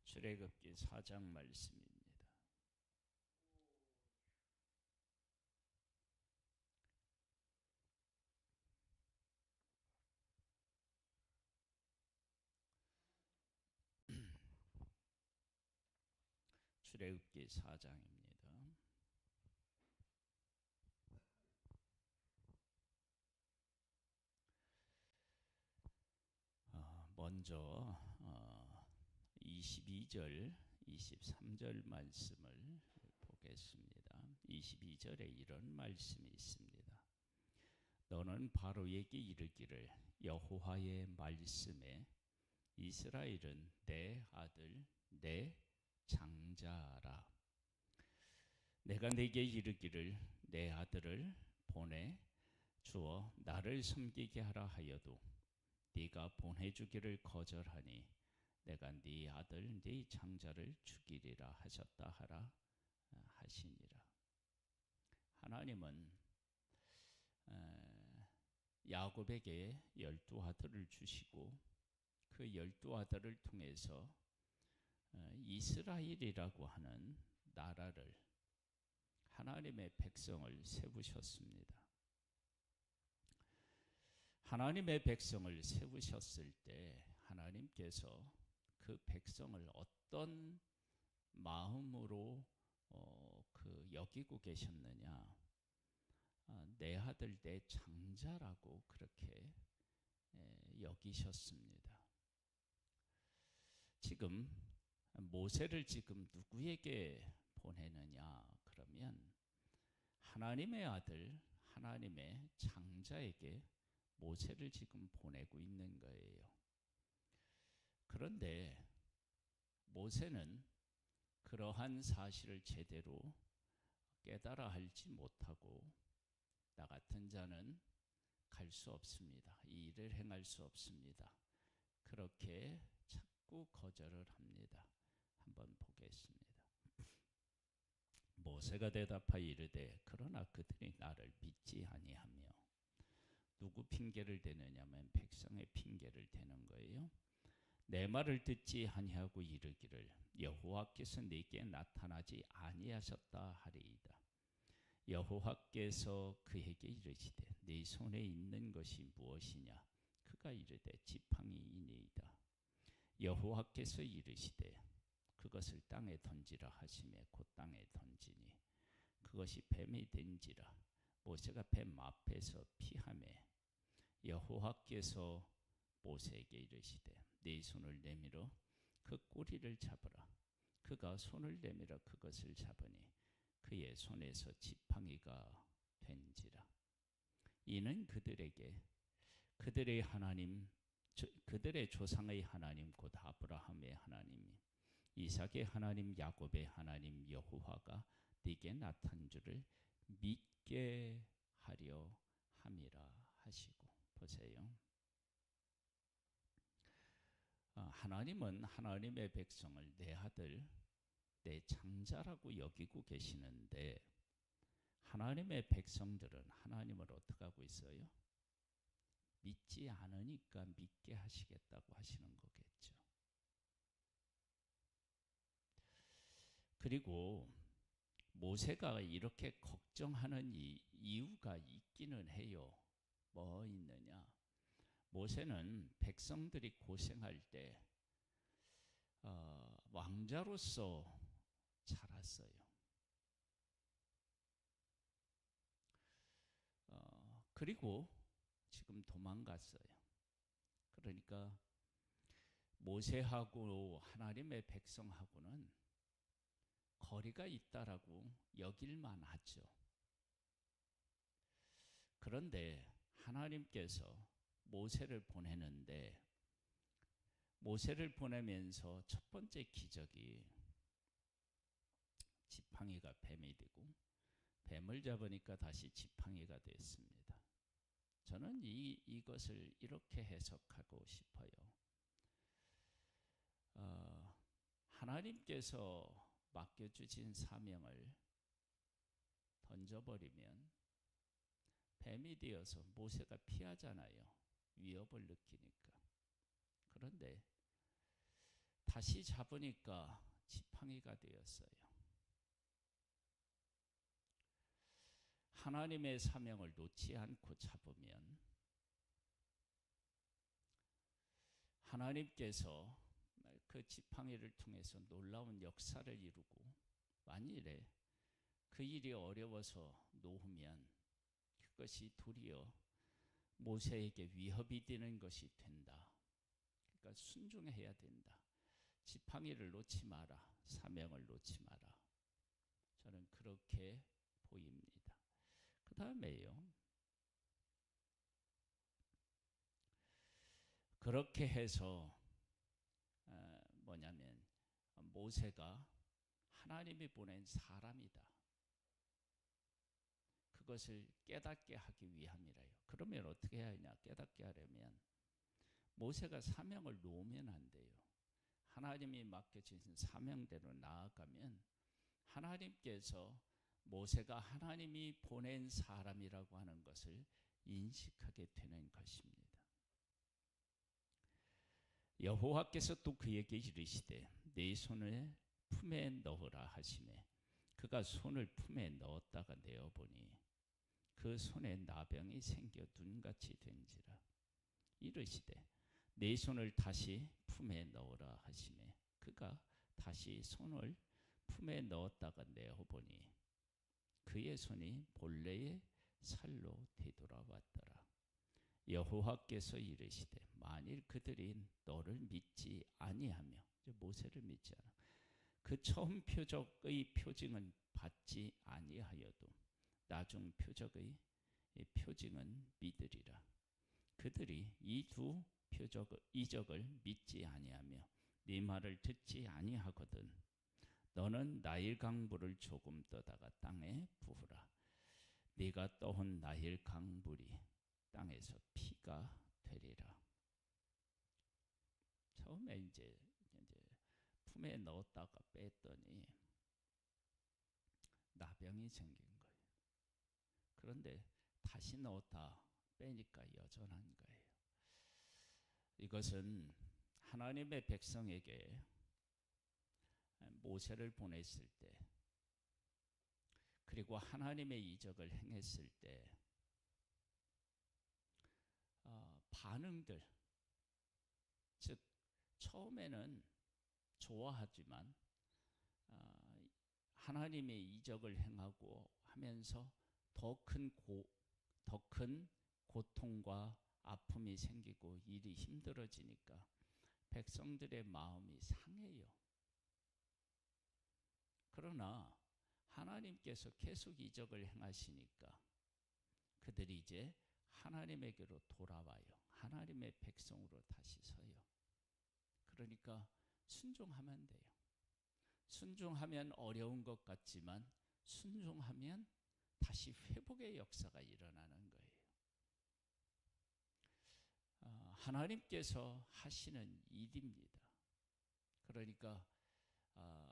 출애굽기 4장 말씀입니다. 출애굽기 4장입니다. 먼저 22절, 23절 말씀을 보겠습니다. 22절에 이런 말씀이 있습니다. 너는 바로에게 이르기를 여호와의 말씀에 이스라엘은 내 아들 내 장자라. 내가 내게 이르기를 내 아들을 보내 주어 나를 섬기게 하라 하여도 네가 보내주기를 거절하니 내가 네 아들 네 장자를 죽이리라 하셨다 하라 하시니라. 하나님은 야곱에게 12 아들을 주시고 그 12 아들을 통해서 이스라엘이라고 하는 나라를, 하나님의 백성을 세우셨습니다. 하나님의 백성을 세우셨을 때 하나님께서 그 백성을 어떤 마음으로 여기고 계셨느냐? 내 아들 내 장자라고 그렇게 여기셨습니다. 지금 모세를 지금 누구에게 보내느냐? 그러면 하나님의 아들, 하나님의 장자에게 모세를 지금 보내고 있는 거예요. 그런데 모세는 그러한 사실을 제대로 깨달아 알지 못하고 나 같은 자는 갈 수 없습니다. 이 일을 행할 수 없습니다. 그렇게 자꾸 거절을 합니다. 한번 보겠습니다. 모세가 대답하여 이르되 그러나 그들이 나를 믿지 아니하며, 누구 핑계를 대느냐면 백성의 핑계를 대는 거예요. 내 말을 듣지 아니하고 이르기를 여호와께서 네게 나타나지 아니하셨다 하리이다. 여호와께서 그에게 이르시되 네 손에 있는 것이 무엇이냐? 그가 이르되 지팡이이니이다. 여호와께서 이르시되 그것을 땅에 던지라 하시매 곧 땅에 던지니 그것이 뱀이 된지라. 모세가 뱀 앞에서 피하매 여호와께서 모세에게 이르시되 네 손을 내밀어 그 꼬리를 잡으라. 그가 손을 내밀어 그것을 잡으니 그의 손에서 지팡이가 된지라. 이는 그들에게 그들의 하나님, 그들의 조상의 하나님 곧 아브라함의 하나님, 이삭의 하나님, 야곱의 하나님 여호와가 네게 나타난 줄을 믿게 하려 함이라 하시고. 보세요. 하나님은 하나님의 백성을 내 아들, 내 장자라고 여기고 계시는데 하나님의 백성들은 하나님을 어떻게 하고 있어요? 믿지 않으니까 믿게 하시겠다고 하시는 거겠죠. 그리고 모세가 이렇게 걱정하는 이유가 있기는 해요. 뭐 있느냐? 모세는 백성들이 고생할 때 왕자로서 자랐어요. 그리고 지금 도망갔어요. 그러니까 모세하고 하나님의 백성하고는 거리가 있다라고 여길만 하죠. 그런데 하나님께서 모세를 보내는데 모세를 보내면서 첫 번째 기적이 지팡이가 뱀이 되고 뱀을 잡으니까 다시 지팡이가 됐습니다. 저는 이것을 이렇게 해석하고 싶어요. 하나님께서 맡겨주신 사명을 던져버리면 뱀이 되어서 모세가 피하잖아요. 위협을 느끼니까. 그런데 다시 잡으니까 지팡이가 되었어요. 하나님의 사명을 놓지 않고 잡으면 하나님께서 그 지팡이를 통해서 놀라운 역사를 이루고, 만일에 그 일이 어려워서 놓으면 그것이 도리어 모세에게 위협이 되는 것이 된다. 그러니까 순종해야 된다. 지팡이를 놓지 마라. 사명을 놓지 마라. 저는 그렇게 보입니다. 그 다음에요, 그렇게 해서 뭐냐면 모세가 하나님이 보낸 사람이다. 그것을 깨닫게 하기 위함이라요. 그러면 어떻게 해야 하냐? 깨닫게 하려면 모세가 사명을 놓으면 안 돼요. 하나님이 맡겨주신 사명대로 나아가면 하나님께서 모세가 하나님이 보낸 사람이라고 하는 것을 인식하게 되는 것입니다. 여호와께서 또 그에게 이르시되 네 손을 품에 넣으라 하시매 그가 손을 품에 넣었다가 내어보니 그 손에 나병이 생겨 눈같이 된지라. 이르시되 네 손을 다시 품에 넣으라 하시매 그가 다시 손을 품에 넣었다가 내어보니 그의 손이 본래의 살로 되돌아왔더라. 여호와께서 이르시되 만일 그들이 너를 믿지 아니하며, 모세를 믿지 않아 그 처음 표적의 표징은 받지 아니하여도 나중 표적의 표징은 믿으리라. 그들이 이 두 이적을 믿지 아니하며 네 말을 듣지 아니하거든 너는 나일 강물을 조금 떠다가 땅에 부으라. 네가 떠온 나일 강물이 땅에서 피가 되리라. 처음에 이제 품에 넣었다가 뺐더니 나병이 생긴 거예요. 그런데 다시 넣었다 빼니까 여전한 거예요. 이것은 하나님의 백성에게 모세를 보냈을 때, 그리고 하나님의 이적을 행했을 때 반응들, 즉 처음에는 좋아하지만 하나님의 이적을 행하고 하면서 더 큰 고통과 아픔이 생기고 일이 힘들어지니까 백성들의 마음이 상해요. 그러나 하나님께서 계속 이적을 행하시니까 그들이 이제 하나님에게로 돌아와요. 하나님의 백성으로 다시 서요. 그러니까 순종하면 돼요. 순종하면 어려운 것 같지만 순종하면 다시 회복의 역사가 일어나는 거예요. 하나님께서 하시는 일입니다. 그러니까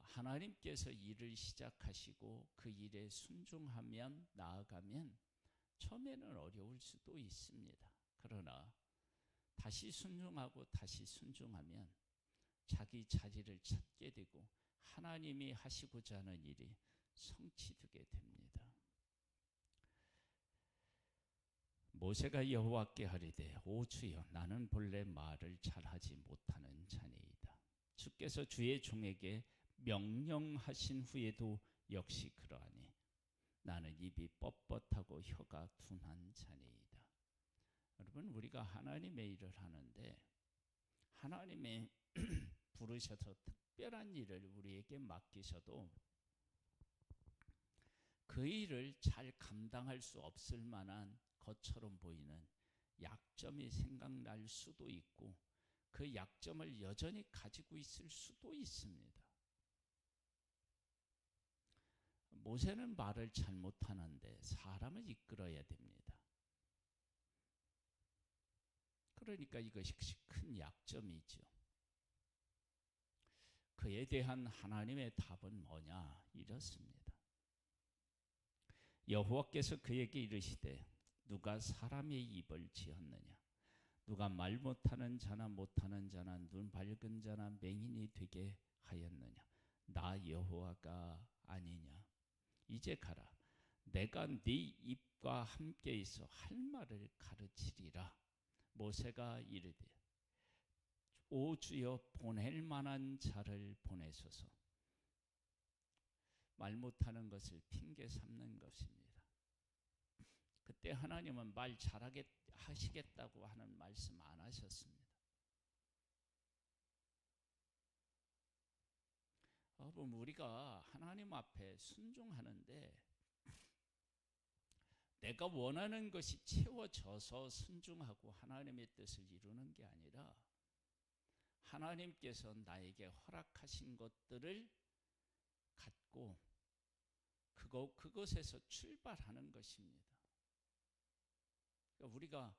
하나님께서 일을 시작하시고 그 일에 순종하면, 나아가면 처음에는 어려울 수도 있습니다. 그러나 다시 순종하고 다시 순종하면 자기 자리를 찾게 되고 하나님이 하시고자 하는 일이 성취되게 됩니다. 모세가 여호와께 하리되 오 주여 나는 본래 말을 잘하지 못하는 자니이다. 주께서 주의 종에게 명령하신 후에도 역시 그러하니 나는 입이 뻣뻣하고 혀가 둔한 자니이다. 여러분, 우리가 하나님의 일을 하는데 하나님의 부르셔서 특별한 일을 우리에게 맡기셔도 그 일을 잘 감당할 수 없을 만한 것처럼 보이는 약점이 생각날 수도 있고 그 약점을 여전히 가지고 있을 수도 있습니다. 모세는 말을 잘 못하는데 사람을 이끌어야 됩니다. 그러니까 이것이 큰 약점이죠. 그에 대한 하나님의 답은 뭐냐? 이렇습니다. 여호와께서 그에게 이르시되 누가 사람의 입을 지었느냐? 누가 말 못하는 자나 못하는 자나 눈 밝은 자나 맹인이 되게 하였느냐? 나 여호와가 아니냐? 이제 가라. 내가 네 입과 함께 있어 할 말을 가르치리라. 모세가 이르되 오 주여 보낼 만한 자를 보내소서. 말 못하는 것을 핑계 삼는 것입니다. 그때 하나님은 말 하시겠다고 하는 말씀 안 하셨습니다. 여러분, 우리가 하나님 앞에 순종하는데 내가 원하는 것이 채워져서 순종하고 하나님의 뜻을 이루는 게 아니라 하나님께서 나에게 허락하신 것들을 갖고 그것에서 출발하는 것입니다. 그러니까 우리가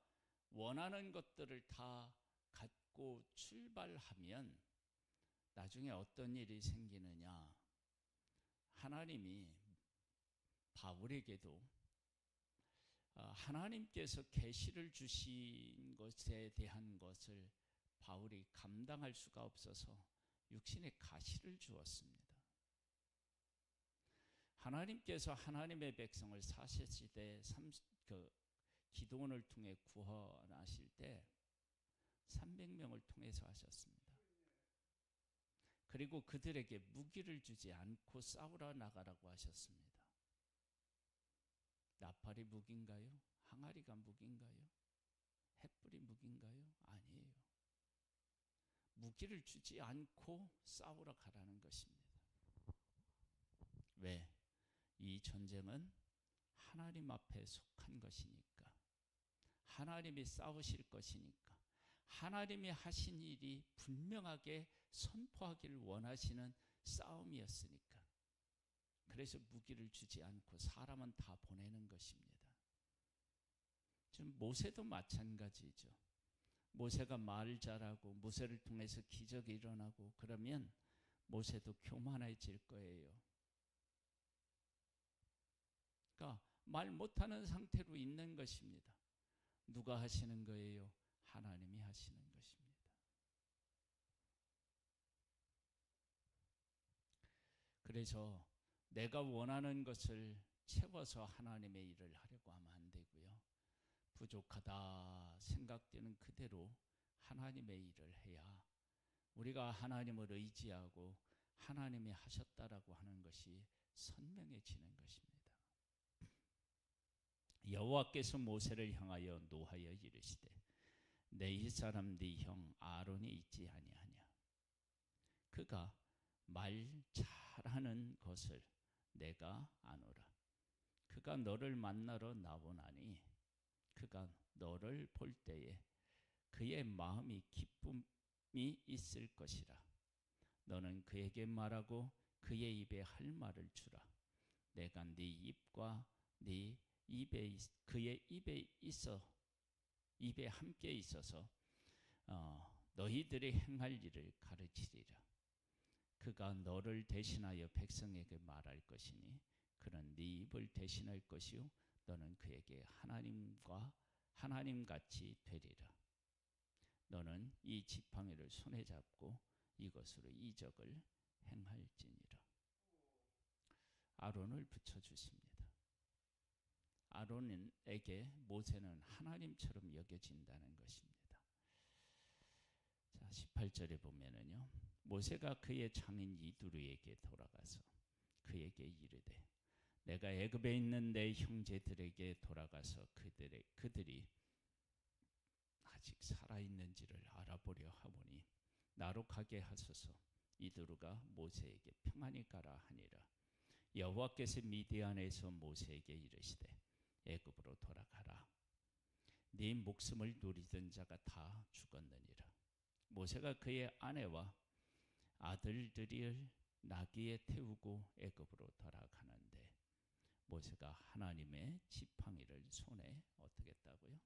원하는 것들을 다 갖고 출발하면 나중에 어떤 일이 생기느냐? 하나님이 바울에게도 하나님께서 계시를 주신 것에 대한 것을 바울이 감당할 수가 없어서 육신의 가시를 주었습니다. 하나님께서 하나님의 백성을 사실시대 기도원을 통해 구원하실 때 300명을 통해서 하셨습니다. 그리고 그들에게 무기를 주지 않고 싸우러 나가라고 하셨습니다. 나팔이 무기인가요? 항아리가 무기인가요? 횃불이 무기인가요? 아니에요. 무기를 주지 않고 싸우러 가라는 것입니다. 왜? 이 전쟁은 하나님 앞에 속한 것이니까, 하나님이 싸우실 것이니까, 하나님이 하신 일이 분명하게 선포하기를 원하시는 싸움이었으니까. 그래서 무기를 주지 않고 사람은 다 보내는 것입니다. 지금 모세도 마찬가지죠. 모세가 말 잘하고 모세를 통해서 기적이 일어나고 그러면 모세도 교만해질 거예요. 그러니까 말 못하는 상태로 있는 것입니다. 누가 하시는 거예요? 하나님이 하시는 것입니다. 그래서 내가 원하는 것을 채워서 하나님의 일을 하려고 하면 안 되고요. 부족하다 생각되는 그대로 하나님의 일을 해야 우리가 하나님을 의지하고 하나님이 하셨다라고 하는 것이 선명해지는 것입니다. 여호와께서 모세를 향하여 노하여 이르시되 내 이사람 네 형 아론이 있지 아니하냐? 그가 말 잘하는 것을 내가 아노라. 그가 너를 만나러 나오나니 그가 너를 볼 때에 그의 마음이 기쁨이 있을 것이라. 너는 그에게 말하고 그의 입에 할 말을 주라. 내가 네 입과 네 입에 그의 입에 함께 있어서 너희들이 행할 일을 가르치리라. 그가 너를 대신하여 백성에게 말할 것이니 그는 네 입을 대신할 것이요 너는 그에게 하나님같이 되리라. 너는 이 지팡이를 손에 잡고 이것으로 이적을 행할지니라. 아론을 붙여주십니다. 아론에게 모세는 하나님처럼 여겨진다는 것입니다. 자, 18절에 보면은요. 모세가 그의 장인 이두르에게 돌아가서 그에게 이르되 내가 애굽에 있는 내 형제들에게 돌아가서 그들이 아직 살아있는지를 알아보려 하오니 나로 가게 하소서. 이두르가 모세에게 평안히 가라 하니라. 여호와께서 미디안에서 모세에게 이르시되 애굽으로 돌아가라. 네 목숨을 누리던 자가 다 죽었느니라. 모세가 그의 아내와 아들들을 나귀에 태우고 애굽으로 돌아가는데 모세가 하나님의 지팡이를 손에 어떻게 했다고요?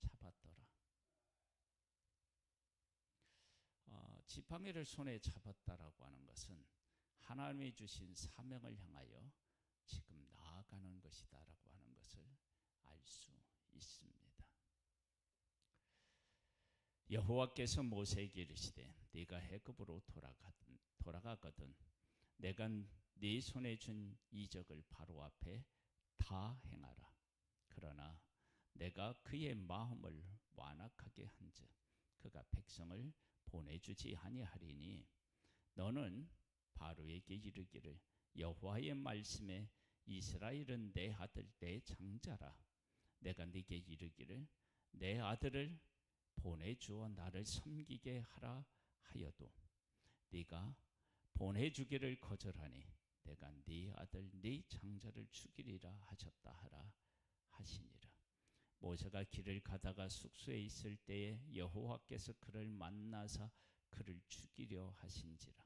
잡았더라. 지팡이를 손에 잡았다라고 하는 것은 하나님이 주신 사명을 향하여 지금 나아가는 것이다라고 하는 것을 알 수 있습니다. 여호와께서 모세에게 이르시되 네가 애굽으로 돌아가거든 내가 네 손에 준 이적을 바로 앞에 다 행하라. 그러나 내가 그의 마음을 완악하게 한즉 그가 백성을 보내주지 아니하리니 너는 바로에게 이르기를 여호와의 말씀에 이스라엘은 내 아들 내 장자라. 내가 네게 이르기를 내 아들을 보내주어 나를 섬기게 하라 하여도 네가 보내주기를 거절하니 내가 네 아들 네 장자를 죽이리라 하셨다 하라 하시니라. 모세가 길을 가다가 숙소에 있을 때에 여호와께서 그를 만나사 그를 죽이려 하신지라.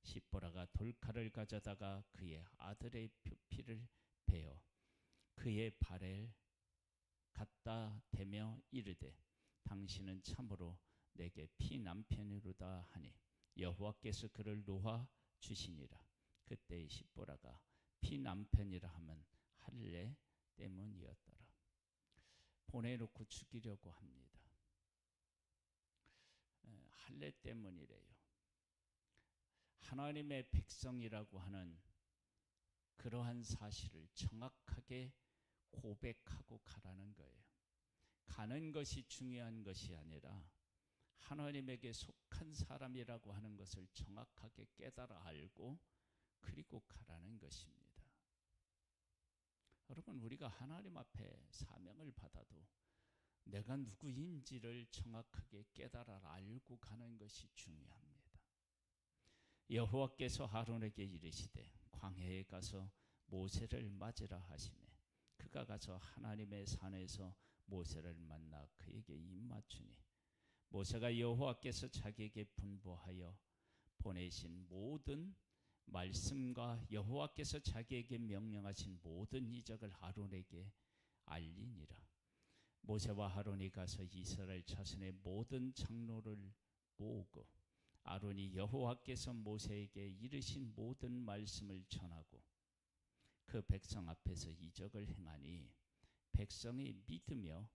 십보라가 돌칼을 가져다가 그의 아들의 표피를 베어 그의 발에 갖다 대며 이르되 당신은 참으로 내게 피남편이로다 하니 여호와께서 그를 놓아 주시니라. 그때 십보라가 피남편이라 하면 할례 때문이었더라. 보내놓고 죽이려고 합니다. 할례 때문이래요. 하나님의 백성이라고 하는 그러한 사실을 정확하게 고백하고 가라는 거예요. 가는 것이 중요한 것이 아니라 하나님에게 속한 사람이라고 하는 것을 정확하게 깨달아 알고 그리고 가라는 것입니다. 여러분, 우리가 하나님 앞에 사명을 받아도 내가 누구인지를 정확하게 깨달아 알고 가는 것이 중요합니다. 여호와께서 아론에게 이르시되 광야에 가서 모세를 맞으라 하시매 그가 가서 하나님의 산에서 모세를 만나 그에게 입맞추니 모세가 여호와께서 자기에게 분부하여 보내신 모든 말씀과 여호와께서 자기에게 명령하신 모든 이적을 아론에게 알리니라. 모세와 아론이 가서 이스라엘 자손의 모든 장로를 모으고 아론이 여호와께서 모세에게 이르신 모든 말씀을 전하고 그 백성 앞에서 이적을 행하니 백성이 믿으며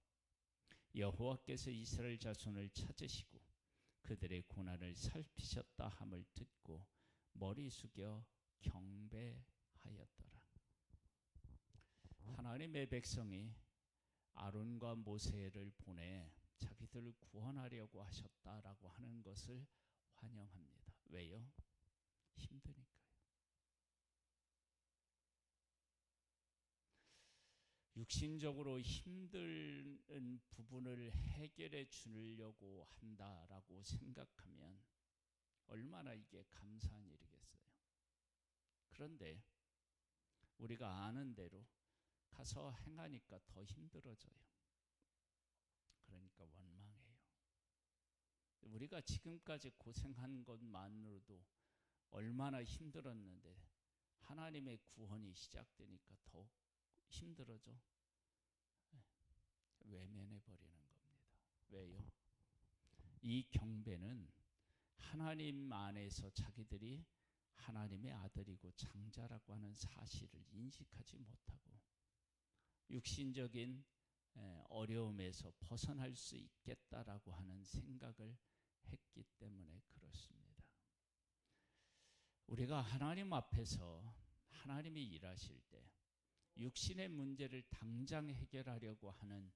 여호와께서 이스라엘 자손을 찾으시고 그들의 고난을 살피셨다 함을 듣고 머리 숙여 경배하였더라. 하나님의 백성이 아론과 모세를 보내 자기들을 구원하려고 하셨다라고 하는 것을 환영합니다. 왜요? 힘드니까요. 육신적으로 힘든 부분을 해결해 주려고 한다라고 생각하면 얼마나 이게 감사한 일이겠어요. 그런데 우리가 아는 대로 가서 행하니까 더 힘들어져요. 그러니까 원망해요. 우리가 지금까지 고생한 것만으로도 얼마나 힘들었는데 하나님의 구원이 시작되니까 더 힘들어져. 외면해 버리는 겁니다. 왜요? 이 경배는 하나님 안에서 자기들이 하나님의 아들이고 장자라고 하는 사실을 인식하지 못하고 육신적인 어려움에서 벗어날 수 있겠다라고 하는 생각을 했기 때문에 그렇습니다. 우리가 하나님 앞에서 하나님이 일하실 때 육신의 문제를 당장 해결하려고 하는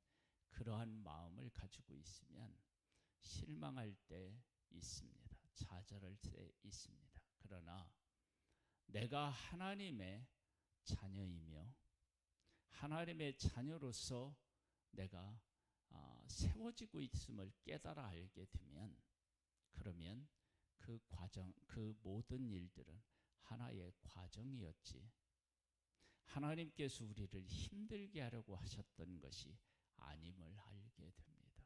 그러한 마음을 가지고 있으면 실망할 때 있습니다. 좌절할 때 있습니다. 그러나 내가 하나님의 자녀이며 하나님의 자녀로서 내가 세워지고 있음을 깨달아 알게 되면 그러면 그 과정, 그 모든 일들은 하나의 과정이었지 하나님께서 우리를 힘들게 하려고 하셨던 것이 아님을 알게 됩니다.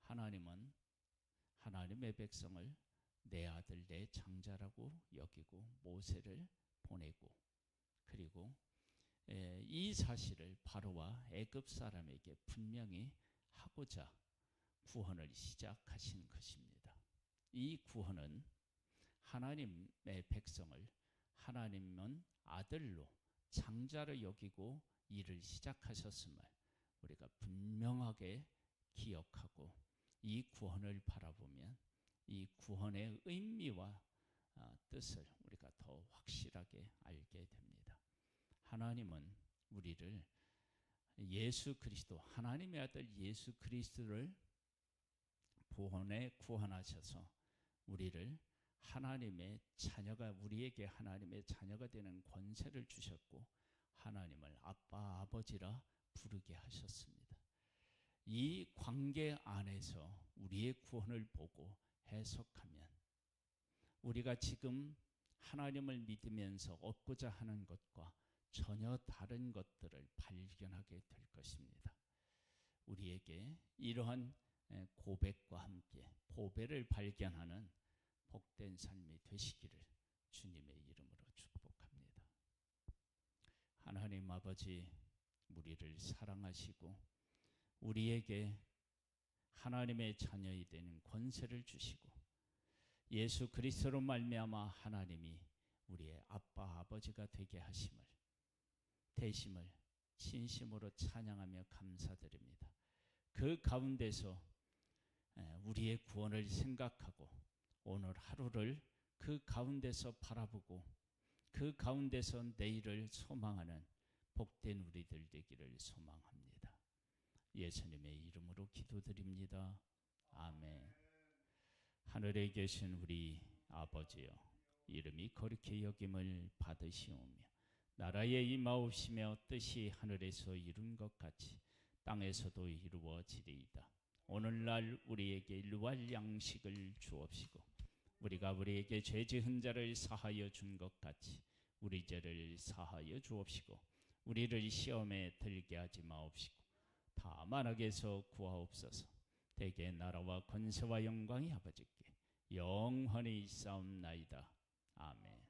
하나님은 하나님의 백성을 내 아들 내 장자라고 여기고 모세를 보내고 그리고 이 사실을 바로와 애굽 사람에게 분명히 하고자 구원을 시작하신 것입니다. 이 구원은 하나님의 백성을 하나님은 아들로 장자로 여기고 일을 시작하셨음을 우리가 분명하게 기억하고 이 구원을 바라보면 구원의 의미와 뜻을 우리가 더 확실하게 알게 됩니다. 하나님은 우리를 예수 그리스도, 하나님의 아들 예수 그리스도를 구원하셔서 우리를 하나님의 자녀가, 우리에게 하나님의 자녀가 되는 권세를 주셨고 하나님을 아빠 아버지라 부르게 하셨습니다. 이 관계 안에서 우리의 구원을 보고 해석하면 우리가 지금 하나님을 믿으면서 얻고자 하는 것과 전혀 다른 것들을 발견하게 될 것입니다. 우리에게 이러한 고백과 함께 보배를 발견하는 복된 삶이 되시기를 주님의 이름으로 축복합니다. 하나님 아버지, 우리를 사랑하시고 우리에게 하나님의 자녀이 되는 권세를 주시고 예수 그리스도로 말미암아 하나님이 우리의 아빠 아버지가 되게 하심을, 되심을 진심으로 찬양하며 감사드립니다. 그 가운데서 우리의 구원을 생각하고 오늘 하루를 그 가운데서 바라보고 그 가운데서 내일을 소망하는 복된 우리들 되기를 소망합니다. 예수님의 이름으로 기도드립니다. 아멘. 하늘에 계신 우리 아버지여, 이름이 거룩히 여김을 받으시오며 나라의 임하옵시며 뜻이 하늘에서 이룬 것 같이 땅에서도 이루어지리이다. 오늘날 우리에게 일용할 양식을 주옵시고 우리가 우리에게 죄 지은 자를 사하여 준 것 같이 우리 죄를 사하여 주옵시고 우리를 시험에 들게 하지 마옵시고 다만 악에서 구하옵소서. 대개 나라와 권세와 영광이 아버지께 영원히 있사옵나이다. 아멘.